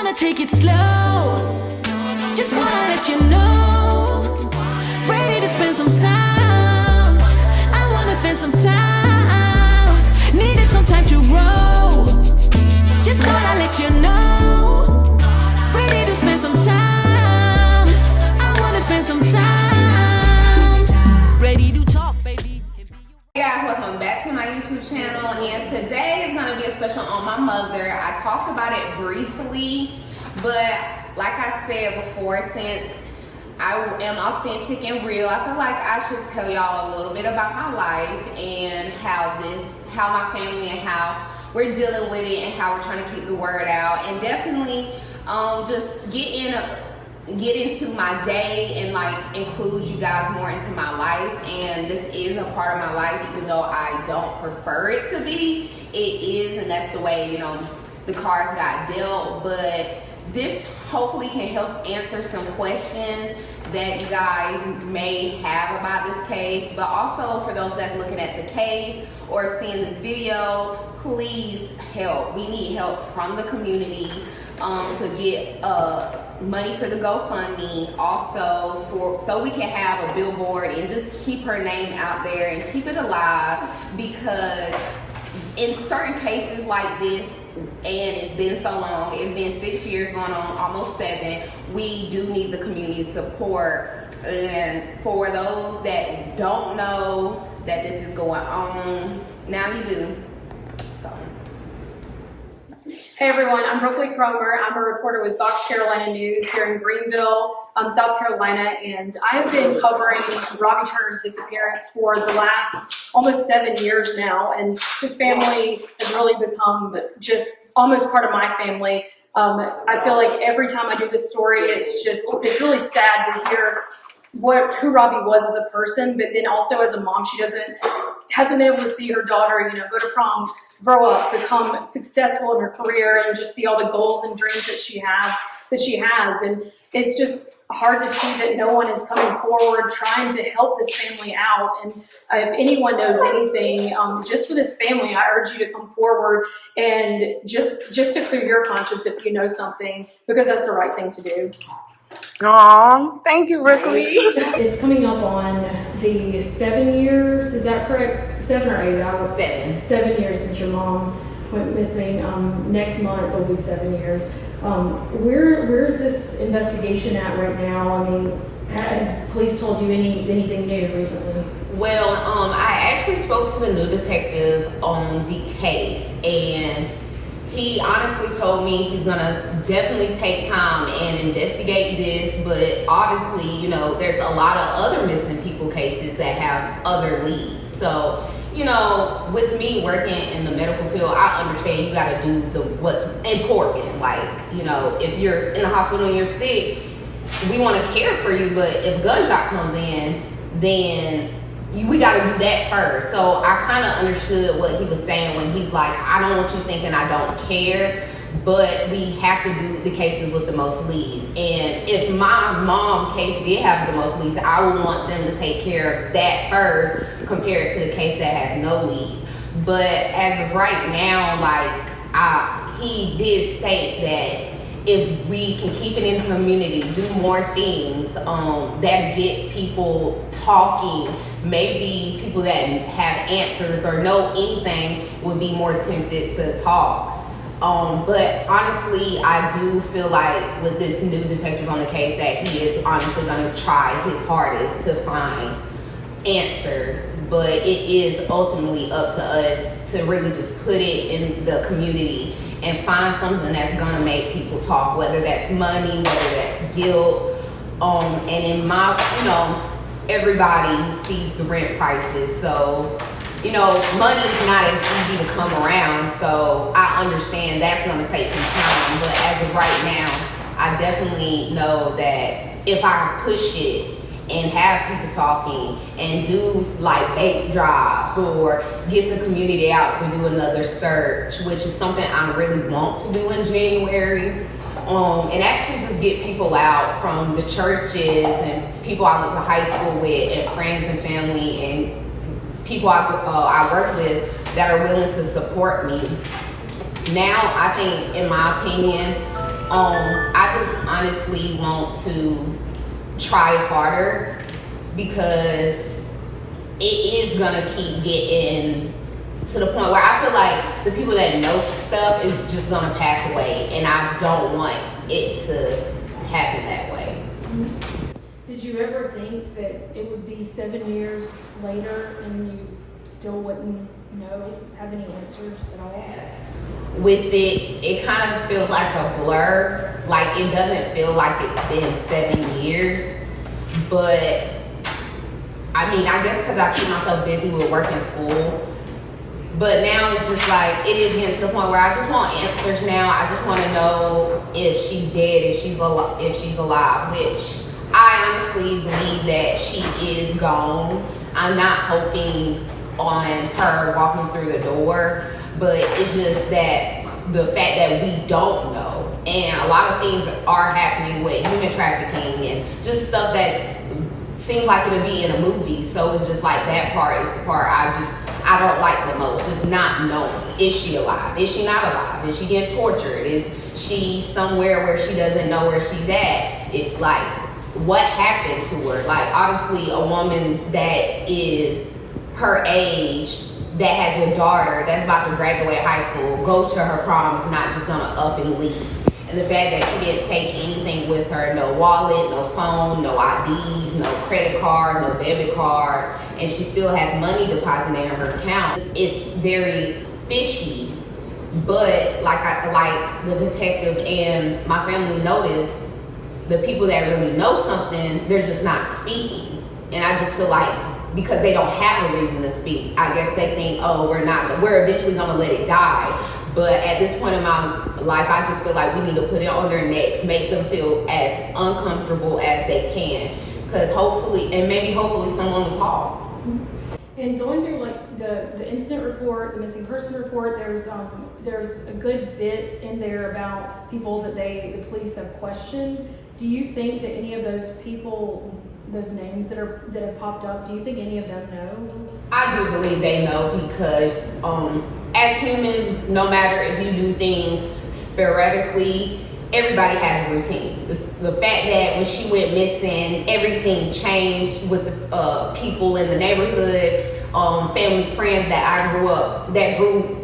wanna take it slow. Just wanna let you know. Ready to spend some time. I wanna spend some time. Needed some time to grow. Just wanna let you know. Ready to spend some time. I wanna spend some time. Ready to talk, baby. Hey guys, welcome back to my YouTube channel, and today is going to be a special on my mother. I talked about it briefly, but like I said before, since I am authentic and real, I feel like I should tell y'all a little bit about my life and how my family and how we're dealing with it and how we're trying to keep the word out, and definitely just get into my day and like include you guys more into my life. And this is a part of my life, even though I don't prefer it to be. It is, and that's the way, you know, the cards got dealt. But this hopefully can help answer some questions that you guys may have about this case. But also for those that's looking at the case or seeing this video, please help. We need help from the community to get money for the GoFundMe, also so we can have a billboard and just keep her name out there and keep it alive, because in certain cases like this, and it's been so long, it's been 6 years going on, almost 7, we do need the community support. And for those that don't know that this is going on, now you do. Hey everyone, I'm Brooklyn Cromer. I'm a reporter with Fox Carolina News here in Greenville, South Carolina, and I have been covering Robbie Turner's disappearance for the last almost 7 years now, and his family has really become just almost part of my family. I feel like every time I do this story, it's really sad to hear who Robbie was as a person, but then also as a mom, she hasn't been able to see her daughter, you know, go to prom, grow up, become successful in her career, and just see all the goals and dreams that she has. And it's just hard to see that no one is coming forward trying to help this family out. And if anyone knows anything, just for this family, I urge you to come forward and just to clear your conscience if you know something, because that's the right thing to do. Aw, thank you, Brooklyn. It's coming up on the 7 years, is that correct? 7 or 8? 7 years since your mom went missing. Next month will be 7 years. Where's this investigation at right now? I mean, have police told you anything new recently? Well, I actually spoke to the new detective on the case, and he honestly told me he's gonna definitely take time and investigate this, but obviously, you know, there's a lot of other missing people cases that have other leads. So, you know, with me working in the medical field, I understand you gotta do what's important. Like, you know, if you're in the hospital and you're sick, we wanna care for you, but if a gunshot comes in, then we got to do that first. So I kind of understood what he was saying when he's like, I don't want you thinking I don't care, but we have to do the cases with the most leads. And if my mom case did have the most leads, I would want them to take care of that first compared to the case that has no leads. But as of right now, like he did state that if we can keep it in the community, do more things that get people talking, maybe people that have answers or know anything would be more tempted to talk. But honestly, I do feel like with this new detective on the case that he is honestly going to try his hardest to find answers. But it is ultimately up to us to really just put it in the community and find something that's gonna make people talk, whether that's money, whether that's guilt. And in my, you know, everybody sees the rent prices, so, you know, money is not as easy to come around, so I understand that's gonna take some time. But as of right now, I definitely know that if I push it and have people talking and do like bake drives or get the community out to do another search, which is something I really want to do in January, and actually just get people out from the churches and people I went to high school with and friends and family and people I work with that are willing to support me. Now, I think, in my opinion, I just honestly want to try harder because it is gonna keep getting to the point where I feel like the people that know stuff is just gonna pass away, and I don't want it to happen that way. Did you ever think that it would be 7 years later and you still wouldn't have any answers at all? With it kind of feels like a blur. Like, it doesn't feel like it's been 7 years, but I mean, I guess because I keep myself busy with work and school. But now it's just like, it is getting to the point where I just want answers now. I just want to know if she's dead, if she's alive, which I honestly believe that she is gone. I'm not hoping on her walking through the door, but it's just that the fact that we don't know, and a lot of things are happening with human trafficking and just stuff that seems like it'll be in a movie. So it's just like, that part is the part I don't like the most, just not knowing. Is she alive? Is she not alive? Is she getting tortured? Is she somewhere where she doesn't know where she's at? It's like, what happened to her? Like, obviously a woman that is her age, that has a daughter that's about to graduate high school, go to her prom, is not just gonna up and leave. And the fact that she didn't take anything with her, no wallet, no phone, no IDs, no credit cards, no debit cards, and she still has money deposited in her account, it's very fishy. But like the detective and my family noticed, the people that really know something, they're just not speaking. And I just feel like, because they don't have a reason to speak, I guess they think, oh, we're eventually gonna let it die. But at this point in my life, I just feel like we need to put it on their necks, make them feel as uncomfortable as they can. Because hopefully someone will talk. And going through like the incident report, the missing person report, there's a good bit in there about people that the police have questioned. Do you think that any of those people, those names that have popped up, do you think any of them know? I do believe they know, because as humans, no matter if you do things sporadically, everybody has a routine. The fact that when she went missing, everything changed with the people in the neighborhood, family, friends that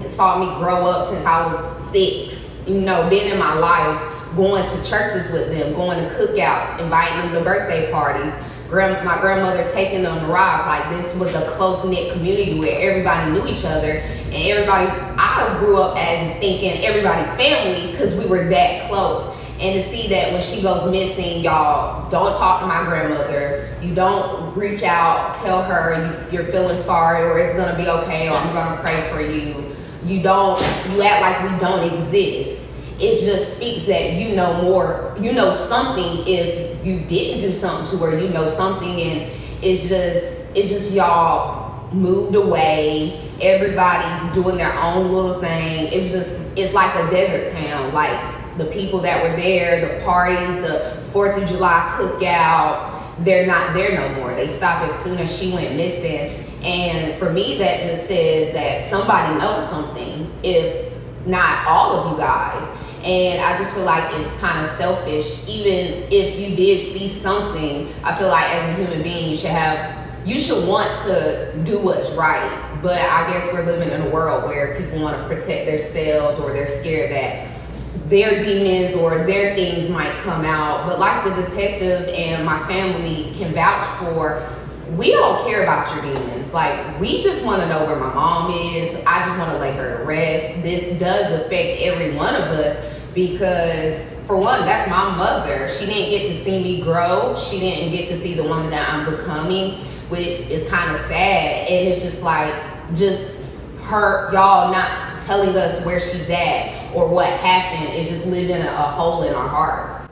saw me grow up since I was 6, been in my life, going to churches with them, going to cookouts, inviting them to birthday parties, my grandmother taking them to rides. Like, this was a close-knit community where everybody knew each other, and I grew up as thinking everybody's family because we were that close. And to see that when she goes missing, y'all don't talk to my grandmother, you don't reach out, tell her you're feeling sorry, or it's gonna be okay, or I'm gonna pray for you. You act like we don't exist. It just speaks that you know more, you know something if you didn't do something to her, you know something, and it's just y'all moved away, everybody's doing their own little thing. It's like a desert town. Like, the people that were there, the parties, the 4th of July cookouts, they're not there no more. They stopped as soon as she went missing. And for me, that just says that somebody knows something, if not all of you guys. And I just feel like it's kind of selfish. Even if you did see something, I feel like as a human being, you should want to do what's right. But I guess we're living in a world where people want to protect themselves, or they're scared that their demons or their things might come out. But like the detective and my family can vouch for, we don't care about your demons. Like, we just want to know where my mom is. I just want to lay her to rest. This does affect every one of us, because for one, that's my mother. She didn't get to see me grow. She didn't get to see the woman that I'm becoming, which is kind of sad. And it's just like, y'all not telling us where she's at or what happened is just living a hole in our heart.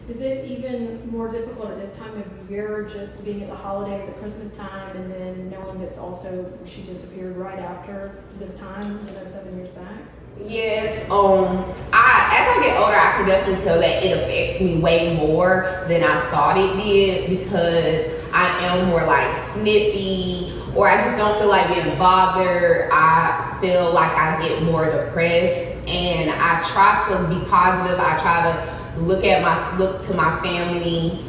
Is it even more difficult at this time of year, just being at the holidays at Christmas time, and then knowing that's also she disappeared right after this time, 7 years back? Yes, as I get older, I can definitely tell that it affects me way more than I thought it did, because I am more like snippy, or I just don't feel like being bothered. I feel like I get more depressed. and I try to be positive. I try to look to my family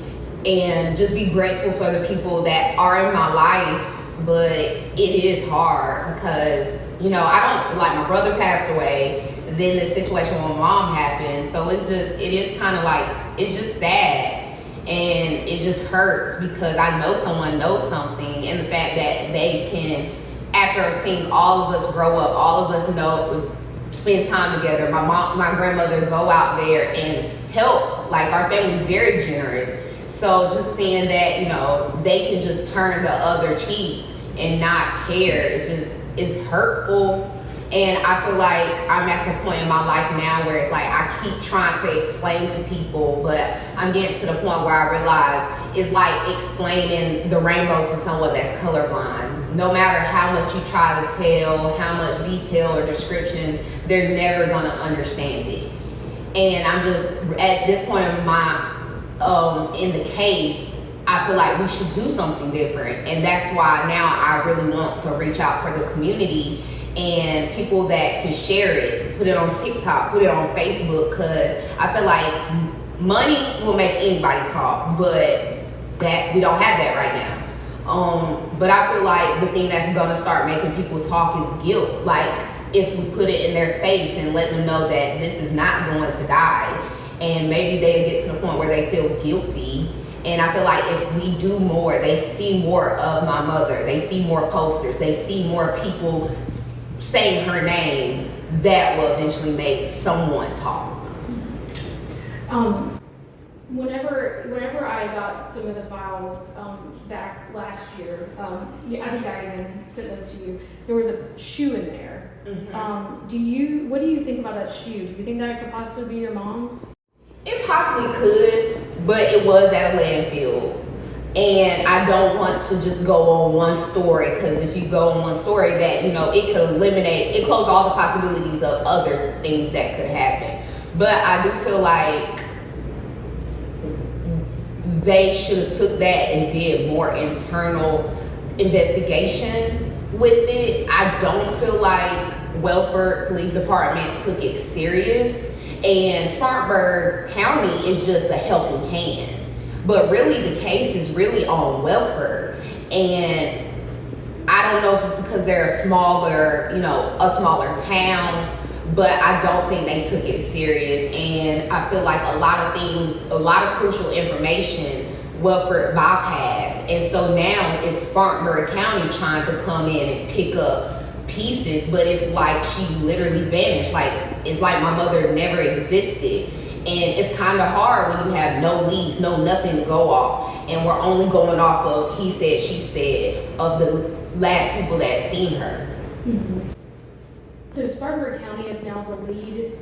and just be grateful for the people that are in my life. But it is hard because, you know, my brother passed away, then the situation with my mom happened. So it is kind of like, it's just sad. And it just hurts because I know someone knows something, and the fact that they can, after seeing all of us grow up, all of us know, spend time together, my grandmother go out there and help. Like, our family's very generous. So just seeing that, you know, they can just turn the other cheek and not care, it's hurtful. And I feel like I'm at the point in my life now where it's like I keep trying to explain to people, but I'm getting to the point where I realize it's like explaining the rainbow to someone that's colorblind. No matter how much you try to tell, how much detail or descriptions, they're never gonna understand it. And I'm just, at this point in my, in the case, I feel like we should do something different. And that's why now I really want to reach out for the community and people that can share it, put it on TikTok, put it on Facebook, because I feel like money will make anybody talk, but that we don't have that right now. But I feel like the thing that's gonna start making people talk is guilt. Like, if we put it in their face and let them know that this is not going to die, and maybe they get to the point where they feel guilty. And I feel like if we do more, they see more of my mother, they see more posters, they see more people saying her name, that will eventually make someone talk. Whenever I got some of the files back last year, I think I even sent those to you. There was a shoe in there. Mm-hmm. What do you think about that shoe? Do you think that could possibly be your mom's? It possibly could, but it was at a landfill. And I don't want to just go on one story, because if you go on one story, that, you know, it could close all the possibilities of other things that could happen. But I do feel like they should have took that and did more internal investigation with it. I don't feel like Welford Police Department took it serious, and Spartanburg County is just a helping hand. But really, the case is really on Welford. And I don't know if it's because they're a smaller town, but I don't think they took it serious. And I feel like a lot of crucial information, Welford bypassed. And so now it's Spartanburg County trying to come in and pick up pieces, but it's like she literally vanished. Like, it's like my mother never existed. And it's kind of hard when you have no leads, no nothing to go off. And we're only going off of he said, she said, of the last people that seen her. Mm-hmm. So Spartanburg County is now the lead?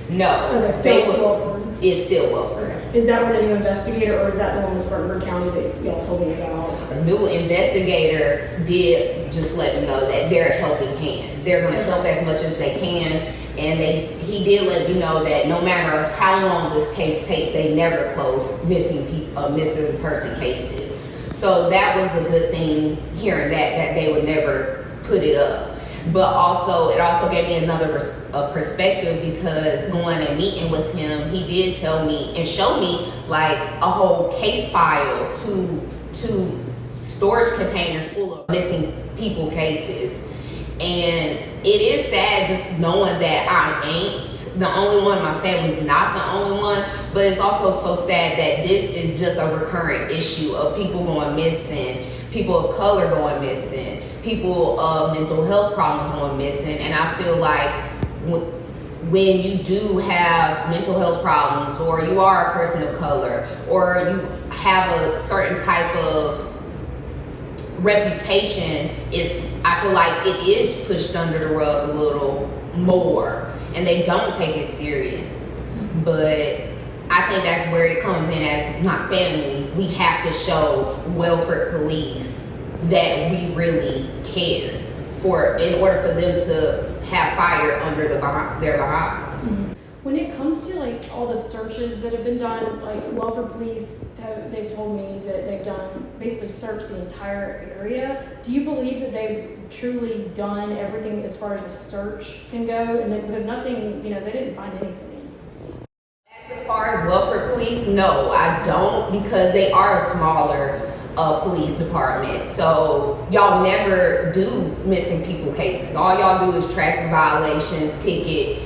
No, okay, still Welford. It's still Welford. Is that with a new investigator, or is that the one with Spartanburg County that y'all told me about? A new investigator did just let me know that they're a helping hand. They're going to help as much as they can. And he did let me know that no matter how long this case takes, they never close missing person cases. So that was a good thing, hearing that they would never put it up. But also, it also gave me another perspective, because going and meeting with him, he did tell me and show me like a whole case file, to storage containers full of missing people cases. And it is sad just knowing that I ain't the only one, my family's not the only one, but it's also so sad that this is just a recurrent issue of people going missing, people of color going missing, people of mental health problems going missing. And I feel like when you do have mental health problems, or you are a person of color, or you have a certain type of reputation, I feel like it is pushed under the rug a little more, and they don't take it serious. But I think that's where it comes in. As my family, we have to show Welford Police that we really care, in order for them to have fire under their behinds. Mm-hmm. When it comes to like all the searches that have been done, like Welfare Police, they've told me that they've done, basically searched the entire area. Do you believe that they've truly done everything as far as a search can go? And because nothing, they didn't find anything. As far as welfare police, no, I don't, because they are a smaller police department. So y'all never do missing people cases. All y'all do is traffic violations, ticket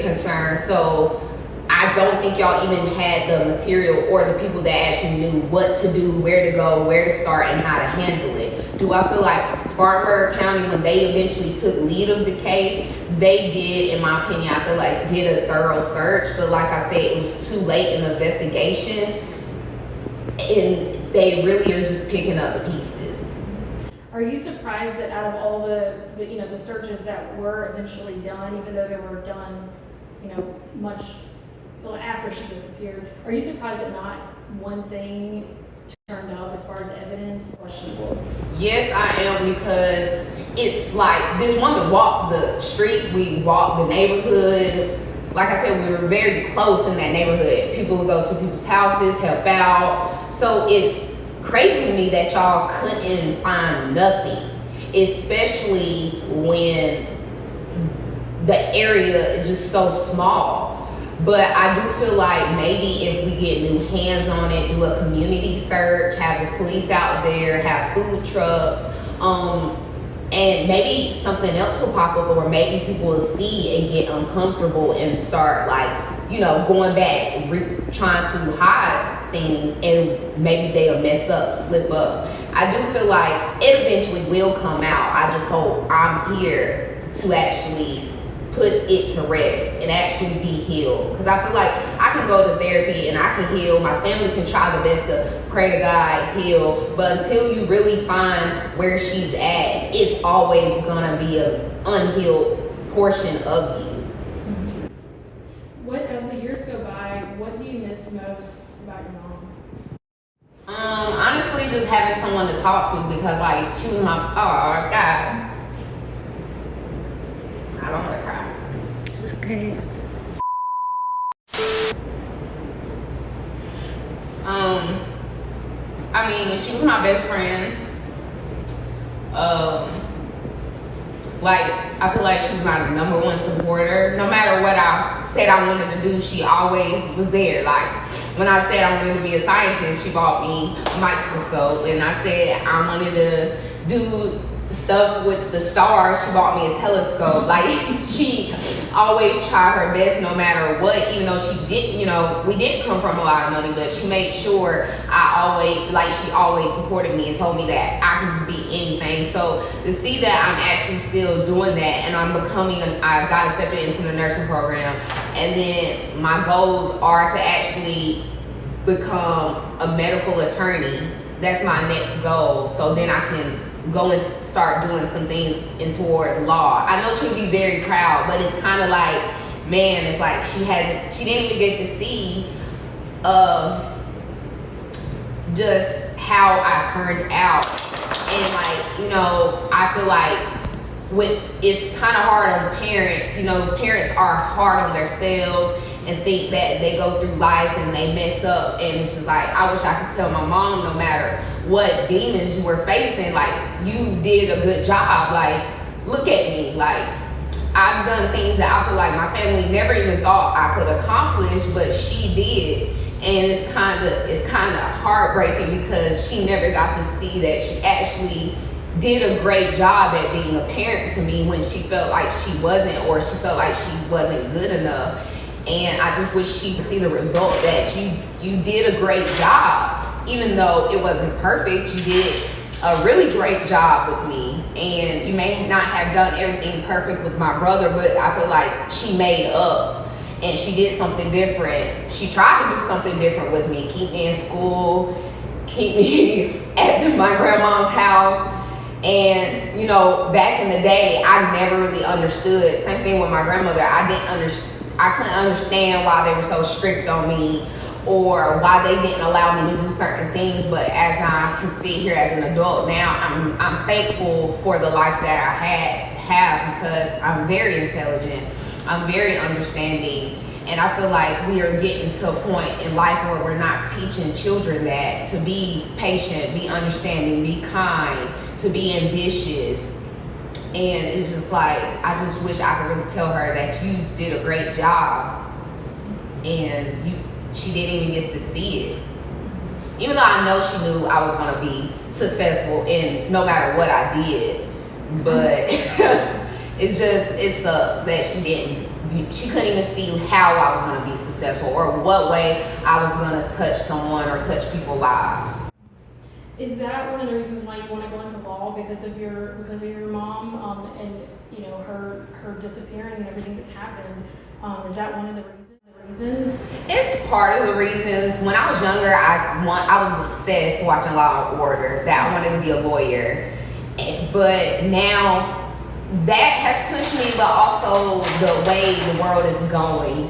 concerns. So I don't think y'all even had the material or the people that actually knew what to do, where to go, where to start, and how to handle it. Do I feel like Spartanburg County, when they eventually took lead of the case, they did, in my opinion, I feel like did a thorough search, but like I said, it was too late in the investigation, and they really are just picking up the pieces. Are you surprised that out of all the searches that were eventually done, even though they were done, much after she disappeared, are you surprised that not one thing turned up as far as evidence questionable? Yes, I am, because it's like this woman walked the streets, we walked the neighborhood. Like I said, we were very close in that neighborhood. People would go to people's houses, help out. So it's crazy to me that y'all couldn't find nothing, especially when the area is just so small. But I do feel like maybe if we get new hands on it, do a community search, have the police out there, have food trucks, and maybe something else will pop up, or maybe people will see and get uncomfortable and start going back, trying to hide things, and maybe they'll mess up, slip up. I do feel like it eventually will come out. I just hope I'm here to actually put it to rest and actually be healed. Because I feel like I can go to therapy and I can heal. My family can try the best to pray to God, heal. But until you really find where she's at, it's always gonna be an unhealed portion of you. What, as the years go by, what do you miss most about your mom? Honestly, just having someone to talk to, because she was my, oh God. I don't want to cry. Okay. She was my best friend. I feel like she was my #1 supporter. No matter what I said I wanted to do, she always was there. Like, when I said I wanted to be a scientist, she bought me a microscope. And I said I wanted to do stuff with the stars, she bought me a telescope. Like, she always tried her best no matter what, even though she didn't, we didn't come from a lot of money, but she made sure she always supported me and told me that I can be anything. So to see that I'm actually still doing that, and I got accepted into the nursing program, and then my goals are to actually become a medical attorney. That's my next goal. So then I can go and start doing some things towards law. I know she'll be very proud, but it's kind of like, man, it's like she didn't even get to see just how I turned out. And I feel like it's kind of hard on parents. Parents are hard on themselves and think that they go through life and they mess up, and it's just like, I wish I could tell my mom, no matter what demons you were facing, you did a good job. Look at me, I've done things that I feel like my family never even thought I could accomplish, but she did. And it's kind of heartbreaking, because she never got to see that she actually did a great job at being a parent to me when she felt like she wasn't, or she felt like she wasn't good enough. And I just wish she could see the result, that you did a great job. Even though it wasn't perfect, you did a really great job with me. And you may not have done everything perfect with my brother, but I feel like she made up and she did something different. She tried to do something different with me, keep me in school, keep me at my grandma's house. And back in the day, I never really understood. Same thing with my grandmother. I couldn't understand why they were so strict on me, or why they didn't allow me to do certain things. But as I can sit here as an adult now, I'm thankful for the life that I have, because I'm very intelligent, I'm very understanding, And I feel like we are getting to a point in life where we're not teaching children that to be patient, be understanding, be kind, to be ambitious. And it's just like, I just wish I could really tell her that you did a great job, and she didn't even get to see it. Even though I know she knew I was gonna be successful in no matter what I did, but it sucks that she couldn't even see how I was gonna be successful or what way I was gonna touch someone or touch people's lives. Is that one of the reasons why you want to go into law, because of your mom, and you know her disappearing and everything that's happened? Is that one of the reasons? It's part of the reasons. When I was younger, I was obsessed watching Law and Order, that I wanted to be a lawyer. But now that has pushed me, but also the way the world is going,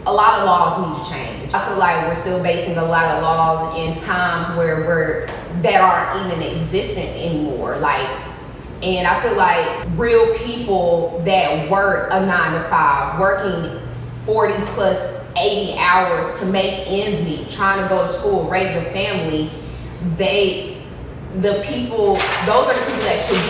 a lot of laws need to change. I feel like we're still basing a lot of laws in times where that aren't even existent anymore. And I feel like real people that work a 9 to 5, working 40 plus 80 hours to make ends meet, trying to go to school, raise a family, those are the people that should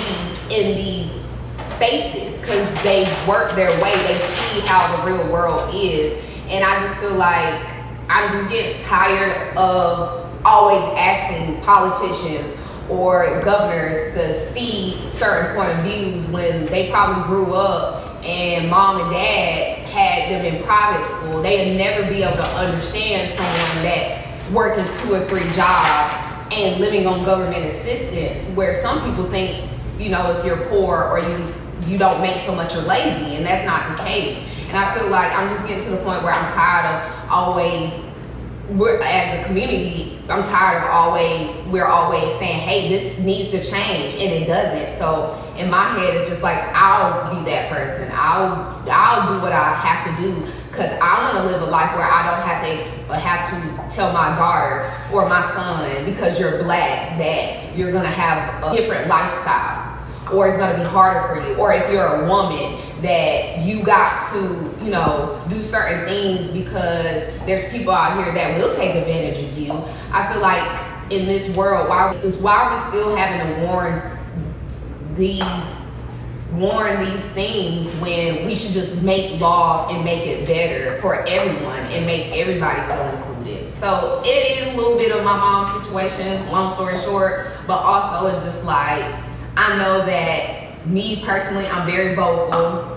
be in these spaces, because they work their way, they see how the real world is. And I just feel like I'm just getting tired of always asking politicians or governors to see certain point of views when they probably grew up and mom and dad had them in private school. They'd never be able to understand someone that's working 2 or 3 jobs and living on government assistance, where some people think, if you're poor or you don't make so much, you're lazy, and that's not the case. And I feel like I'm just getting to the point where I'm tired of as a community, we're always saying, hey, this needs to change, and it doesn't. So in my head, it's just like, I'll be that person. I'll do what I have to do, because I want to live a life where I don't have to tell my daughter or my son, because you're black, that you're gonna have a different lifestyle, or it's gonna be harder for you. Or if you're a woman, that you got to, do certain things, because there's people out here that will take advantage of you. I feel like in this world, why are we still having to warn these things when we should just make laws and make it better for everyone and make everybody feel included? So it is a little bit of my mom's situation, long story short, but also it's just like, I know that me personally, I'm very vocal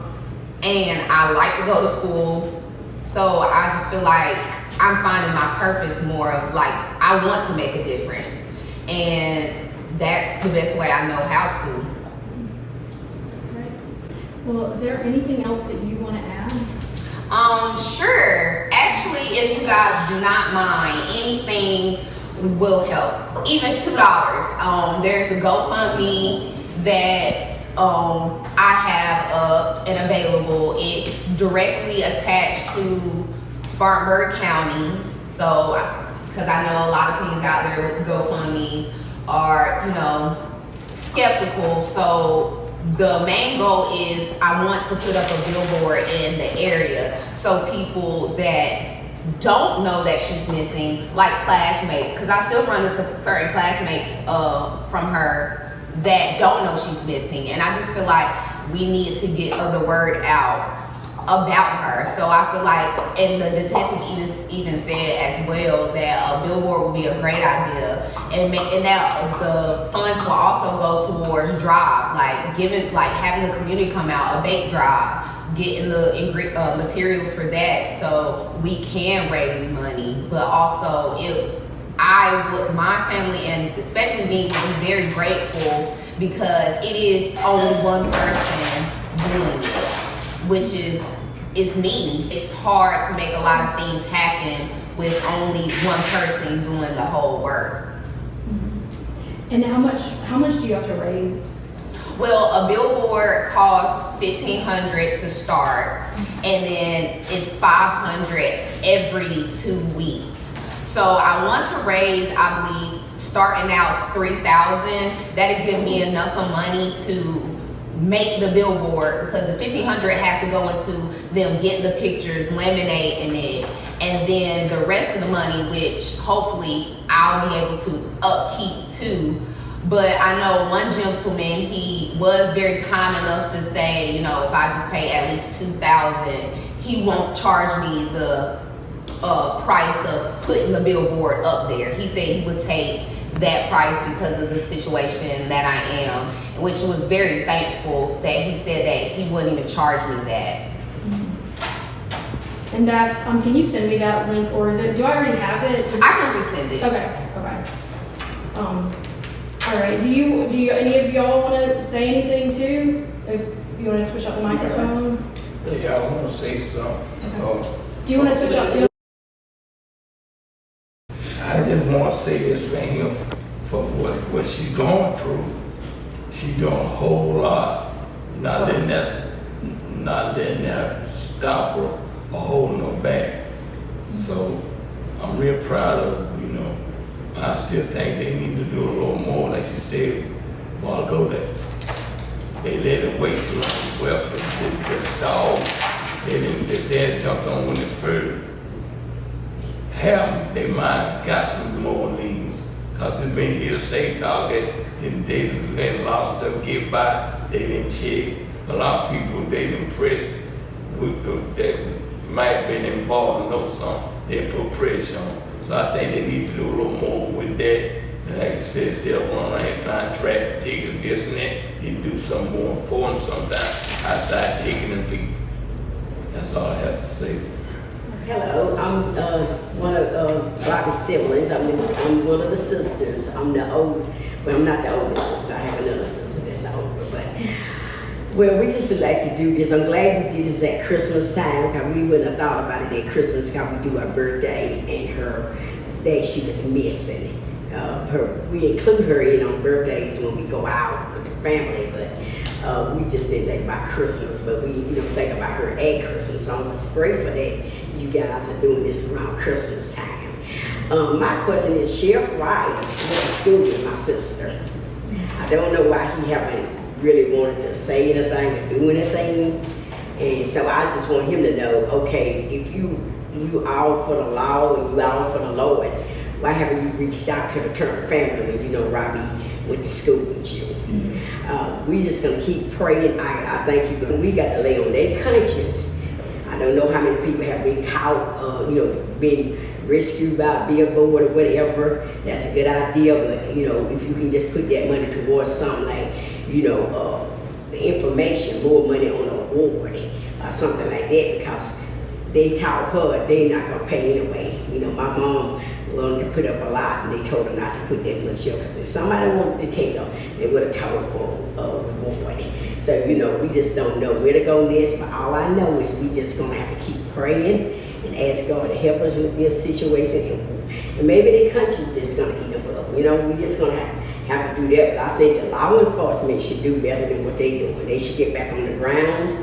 and I like to go to school. So I just feel like I'm finding my purpose more of like, I want to make a difference. And that's the best way I know how to. Right. Well, is there anything else that you want to add? Sure. Actually, if you guys do not mind, anything will help. Even $2. There's a GoFundMe that I have up and available. It's directly attached to Spartanburg County. So, because I know a lot of things out there with GoFundMe are, skeptical. So the main goal is I want to put up a billboard in the area so people that don't know that she's missing, like classmates, because I still run into certain classmates from her that don't know she's missing, and I just feel like we need to get the word out about her. So I feel like, and the detective even said as well that a billboard would be a great idea, and that the funds will also go towards drives, like having the community come out, a bake drive, getting the materials for that, so we can raise money, but also my family, and especially me, would be very grateful, because it is only one person doing it, which is me. It's hard to make a lot of things happen with only one person doing the whole work. And how much do you have to raise? Well, a billboard costs $1,500 to start, and then it's $500 every 2 weeks. So I want to raise, I believe, starting out $3,000. That'll give me enough of money to make the billboard, because the $1,500 has to go into them getting the pictures, laminating it, and then the rest of the money, which hopefully I'll be able to upkeep too. But I know one gentleman, he was very kind enough to say, you know, if I just pay at least $2,000, he won't charge me the price of putting the billboard up there. He said he would take that price because of the situation that I am, which was very thankful that he said that he wouldn't even charge me that. And that's, can you send me that link, or is it, do I already have it? I can resend it. Okay. All right, do you, any of y'all wanna say anything too? If you wanna switch out the microphone? Yeah, I wanna say something. Do you wanna switch out? I just wanna say this right here for what she's going through. She's doing a whole lot, not letting that stop her or holding her back. So I'm real proud of, you know, I still think they need to do a little more, like she said a while ago, that they let it wait too long. Well, they stalled. They didn't jump on when it first. Have their mind got some more leads, cause it's been here to say target, and they let a lot of stuff get by. They didn't check. A lot of people they didn't press with that might have been involved in know something. They put pressure on. So I think they need to do a little more with that. And like you said, still run around here trying to track tickets, this and that. They do something more important sometimes outside ticketing people. That's all I have to say. Hello, I'm one of Robbie's siblings. I'm one of the sisters. I'm not the oldest sister. I have another sister that's older. But well, we just would like to do this. I'm glad we did this at Christmas time, because we wouldn't have thought about it at Christmas, because we do our birthday and her day she was missing. We include her in on birthdays when we go out with the family, but we just didn't think about Christmas, but we think about her at Christmas. So it's grateful that you guys are doing this around Christmas time. My question is, Sheriff Wright went to school with my sister. I don't know why he haven't really wanted to say anything or do anything, and so I just want him to know, okay, if you all for the law and you all for the Lord, why haven't you reached out to the Turner family when you know Robbie went to school with you? We just gonna keep praying. I think we got to lay on their conscience. I don't know how many people have been caught, being rescued by a billboard or whatever. That's a good idea, but if you can just put that money towards something like, the information, more money on an award or something like that, because they taught her they're not gonna pay anyway. My mom wanted to put up a lot, and they told her not to put that much up, because if somebody wanted to tell, they would have told her for reward. So we just don't know where to go next. But all I know is we just gonna have to keep praying and ask God to help us with this situation, and maybe their conscience is gonna eat them up. We just gonna have to do that. But I think the law enforcement should do better than what they doing. They should get back on the grounds.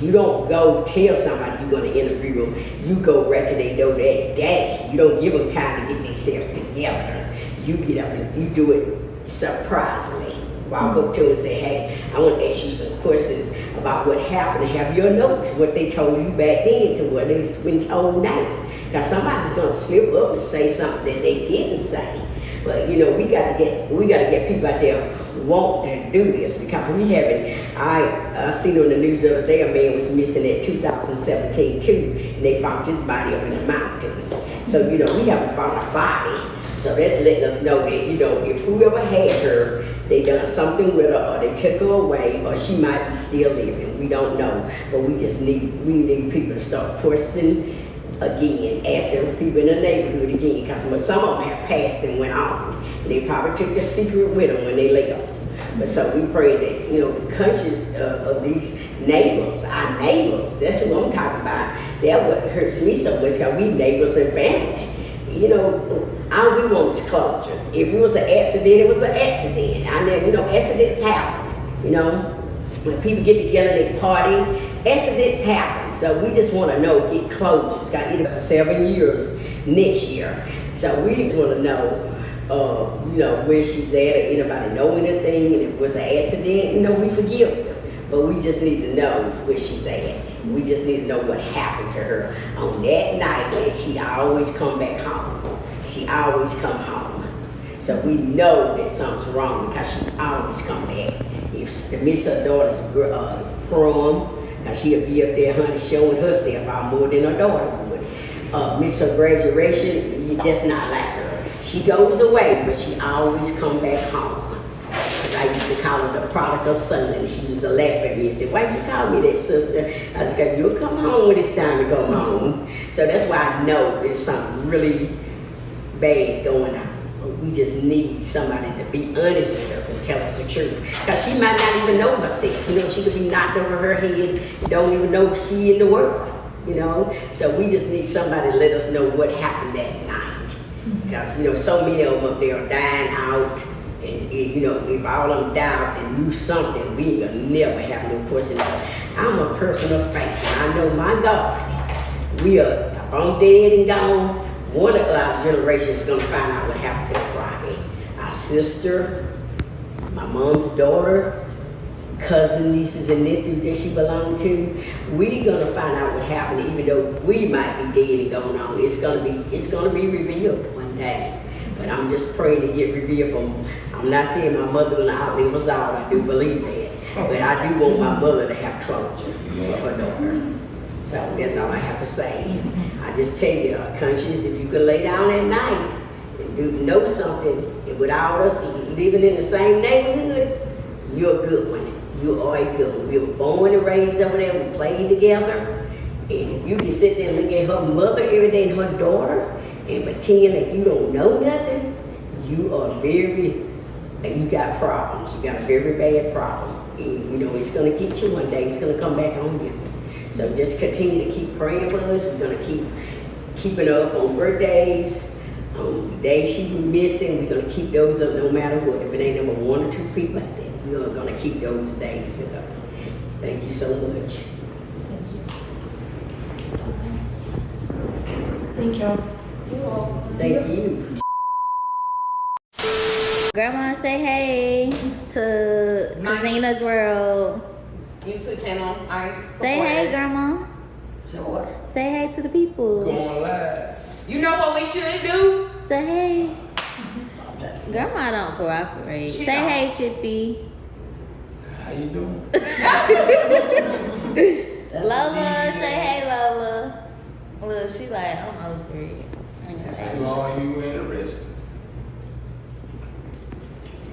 You don't go tell somebody you're going to interview them. You go right to their door that day. You don't give them time to get themselves together. You get up and you do it surprisingly. Walk up to them and say, hey, I want to ask you some questions about what happened, and have your notes, what they told you back then to what it's been told now. Because somebody's going to slip up and say something that they didn't say. But we got to get people out there want to do this, because we haven't. I seen on the news the other day a man was missing in 2017 too, and they found his body up in the mountains. So we haven't found a body. So that's letting us know that if whoever had her, they done something with her, or they took her away, or she might be still living. We don't know, but we need people to start questioning again, asking people in the neighborhood again, because some of them have passed and went on. And they probably took the secret with them when they left. But so we pray that, the conscience of these neighbors, our neighbors, that's who I'm talking about. That what hurts me so much, because we neighbors and family. All we want is closure. If it was an accident, it was an accident. Accidents happen. When people get together, they party, accidents happen. So we just want to get closures. Got it 7 years next year. So we just want to know, where she's at, or anybody know anything. And if it was an accident, we forgive them. but we just need to know where she's at. We just need to know what happened to her on that night, and she always come back home. She always come home. So we know that something's wrong because she always come back. If to miss her daughter's prom, because she'll be up there, honey, showing herself out more than her daughter would. Miss her graduation, you just not like her. She goes away, but she always come back home. I used to call her the prodigal son, and she used to laugh at me and say, "Why you call me that, sister?" I said, "You'll come home when it's time to go home." So that's why I know there's something really bad going on. But we just need somebody to be honest with us and tell us the truth. Because she might not even know herself. You know, she could be knocked over her head, don't even know she in the world. You know, so we just need somebody to let us know what happened that night. Because, you know, so many of them up there are dying out. And, you know, if all of them died and knew something, we ain't gonna never have no question about it. I'm a person of faith. And I know my God. If I'm dead and gone, one of our generations is gonna find out what happened to Robbie. Our sister, my mom's daughter, cousin, nieces, and nephews that she belonged to. We gonna find out what happened, even though we might be dead and gone on. It's gonna be revealed one day. But I'm just praying to get revealed from. I'm not saying my mother will outlive us all. I do believe that, but I do want my mother to have closure for her daughter. So that's all I have to say. I just tell you, conscience, if you could lay down at night and know something, and without us living in the same neighborhood, you're a good one. You are a good one. We were born and raised over there. We played together. And if you can sit there and look at her mother every day and her daughter and pretend that you don't know nothing, you got problems. You got a very bad problem. And you know, it's going to get you one day. It's going to come back on you. So just continue to keep praying for us. We're going to keep keeping her up on birthdays, on days she was missing. We're going to keep those up no matter what. If it ain't number 1 or 2 people, then we're going to keep those days up. Thank you so much. Thank you. Thank you. Grandma, say hey to Casina's World. YouTube channel. Say hey, Grandma. So what? Say hey to the people. Going live. You know what we should do? Say hey. Grandma don't cooperate. She Say don't. hey, Chippy. How you doing? Lola, say hey, Lola. Look, she like, I'm over it. How long you interested?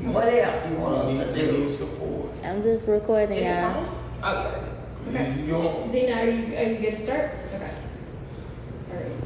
What else you want us to You do? need support. I'm just recording, Is it y'all. on? Oh, yeah. You don't. Zena, are you good to start? Okay. All right.